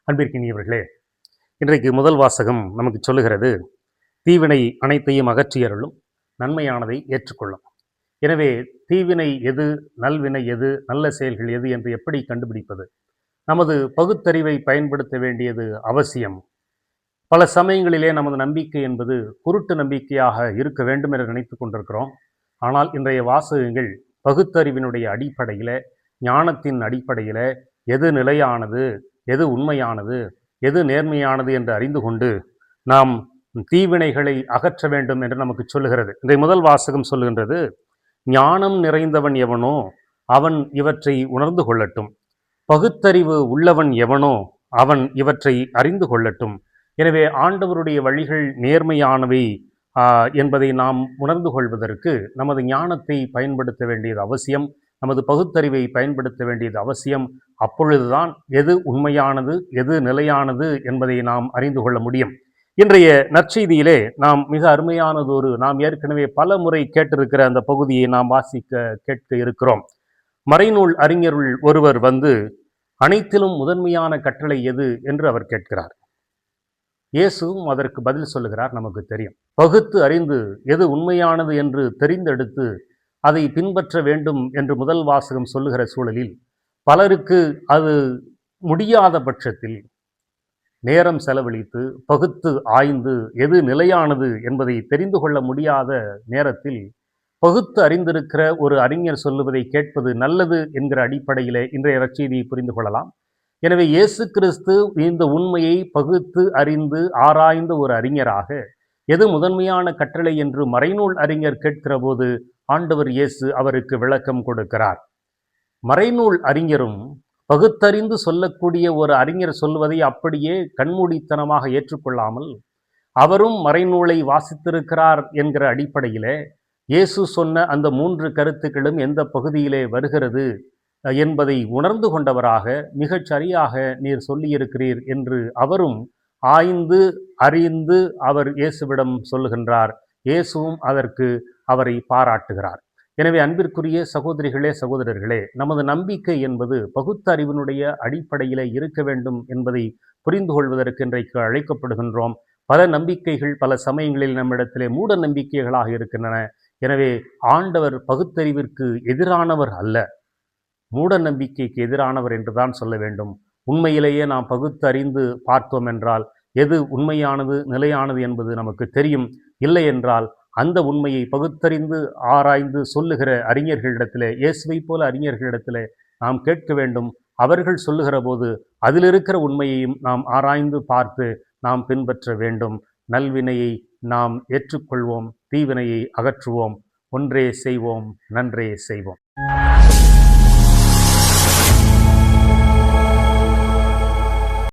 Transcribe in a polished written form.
அன்பிற்கினியவர்களே, இன்றைக்கு முதல் வாசகம் நமக்கு சொல்லுகிறது, தீவினை அனைத்தையும் அகற்றியருளும் நன்மையானதை ஏற்றுக்கொள்ளும். எனவே தீவினை எது, நல்வினை எது, நல்ல செயல்கள் எது என்று எப்படி கண்டுபிடிப்பது? நமது பகுத்தறிவை பயன்படுத்த வேண்டியது அவசியம். பல சமயங்களிலே நமது நம்பிக்கை என்பது குருட்டு நம்பிக்கையாக இருக்க வேண்டும் என்று நினைத்து கொண்டிருக்கிறோம். ஆனால் இன்றைய வாசகங்கள் பகுத்தறிவினுடைய அடிப்படையில், ஞானத்தின் அடிப்படையில் எது நிலையானது, எது உண்மையானது, எது நேர்மையானது என்று அறிந்து கொண்டு நாம் தீவினைகளை அகற்ற வேண்டும் என்று நமக்கு சொல்லுகிறது. இன்றைய முதல் வாசகம் சொல்லுகின்றது, ஞானம் நிறைந்தவன் எவனோ அவன் இவற்றை உணர்ந்து கொள்ளட்டும், பகுத்தறிவு உள்ளவன் எவனோ அவன் இவற்றை அறிந்து கொள்ளட்டும். எனவே ஆண்டவருடைய வழிகள் நேர்மையானவை என்பதை நாம் உணர்ந்து கொள்வதற்கு நமது ஞானத்தை பயன்படுத்த வேண்டியது அவசியம், நமது பகுத்தறிவை பயன்படுத்த வேண்டியது அவசியம். அப்பொழுதுதான் எது உண்மையானது, எது நிலையானது என்பதை நாம் அறிந்து கொள்ள முடியும். இன்றைய நற்செய்தியிலே நாம் மிக அருமையானதொரு, நாம் ஏற்கனவே பல முறை கேட்டிருக்கிற அந்த பகுதியை நாம் கேட்க இருக்கிறோம். மறைநூல் அறிஞருள் ஒருவர் வந்து, அனைத்திலும் முதன்மையான கட்டளை எது என்று அவர் கேட்கிறார். இயேசுவும் அதற்கு பதில் சொல்லுகிறார். நமக்கு தெரியும், பகுத்து அறிந்து எது உண்மையானது என்று தெரிந்தெடுத்து அதை பின்பற்ற வேண்டும் என்று முதல் வாசகம் சொல்லுகிற சூழலில், பலருக்கு அது முடியாத பட்சத்தில் நேரம் செலவழித்து பகுத்து ஆய்ந்து எது நிலையானது என்பதை தெரிந்து கொள்ள முடியாத நேரத்தில் பகுத்து அறிந்திருக்கிற ஒரு அறிஞர் சொல்லுவதை கேட்பது நல்லது என்கிற அடிப்படையிலே இன்றைய நற்செய்தியை புரிந்து கொள்ளலாம். எனவே இயேசு கிறிஸ்து இந்த உண்மையை பகுத்து அறிந்து ஆராய்ந்த ஒரு அறிஞராக, எது முதன்மையான கட்டளை என்று மறைநூல் அறிஞர் கேட்கிற போது ஆண்டவர் இயேசு அவருக்கு விளக்கம் கொடுக்கிறார். மறைநூல் அறிஞரும் பகுத்தறிந்து சொல்லக்கூடிய ஒரு அறிஞர் சொல்வதை அப்படியே கண்மூடித்தனமாக ஏற்றுக்கொள்ளாமல், அவரும் மறைநூலை வாசித்திருக்கிறார் என்கிற அடிப்படையிலே இயேசு சொன்ன அந்த 3 கருத்துக்களும் எந்த பகுதியிலே வருகிறது என்பதை உணர்ந்து கொண்டவராக, மிகச் சரியாக நீர் சொல்லியிருக்கிறீர் என்று அவரும் ஆய்ந்து அறிந்து அவர் இயேசுவிடம் சொல்லுகின்றார். இயேசுவும் அதற்கு அவரை பாராட்டுகிறார். எனவே அன்பிற்குரிய சகோதரிகளே, சகோதரர்களே, நமது நம்பிக்கை என்பது பகுத்தறிவினுடைய அடிப்படையில் இருக்க வேண்டும் என்பதை புரிந்து கொள்வதற்கு இன்றைக்கு அழைக்கப்படுகின்றோம். பல நம்பிக்கைகள் பல சமயங்களில் நம்மிடத்திலே மூட நம்பிக்கைகளாக இருக்கின்றன. எனவே ஆண்டவர் பகுத்தறிவிற்கு எதிரானவர் அல்ல, மூட நம்பிக்கைக்கு எதிரானவர் என்றுதான் சொல்ல வேண்டும். உண்மையிலேயே நாம் பகுத்தறிந்து பார்த்தோம் என்றால் எது உண்மையானது, நிலையானது என்பது நமக்கு தெரியும். இல்லை என்றால் அந்த உண்மையை பகுத்தறிந்து ஆராய்ந்து சொல்லுகிற அறிஞர்களிடத்தில், இயேசுவை போல அறிஞர்களிடத்தில் நாம் கேட்க வேண்டும். அவர்கள் சொல்லுகிற போது அதில் இருக்கிற உண்மையையும் நாம் ஆராய்ந்து பார்த்து நாம் பின்பற்ற வேண்டும். நல்வினையை நாம் ஏற்றுக்கொள்வோம், தீவினையை அகற்றுவோம். ஒன்றே செய்வோம், நன்றே செய்வோம்.